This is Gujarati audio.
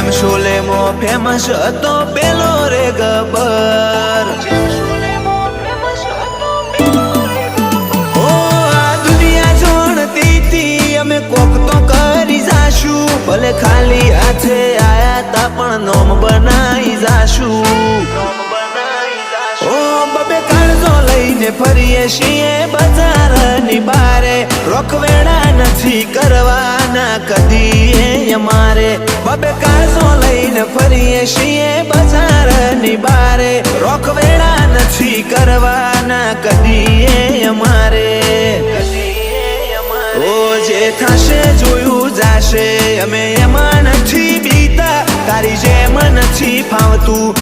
જેમ શોલેમાં ફેમસ હતો પેલો રે ગબ્બર। ઓ આ દુનિયા જાણતી હતી અમે કોક તો કરી જાશું, ભલે ખાલી હાથે આયા તા પણ નોમ બનાવી જાશું। ઓ બબે કાળજો લઈને ફરીએ છીએ બજારની બારે, રોકવેડા નથી કરવાના કદી અમારે। બબે કાળજો લઈને ફરીએ છીએ બજારની બારે, રોકવેડા નથી કરવાના કદી અમારે। ઓ જે થશે જોયું જાશે, અમે એમાં નથી બીતા, તારી જેમ નથી ફાવતું।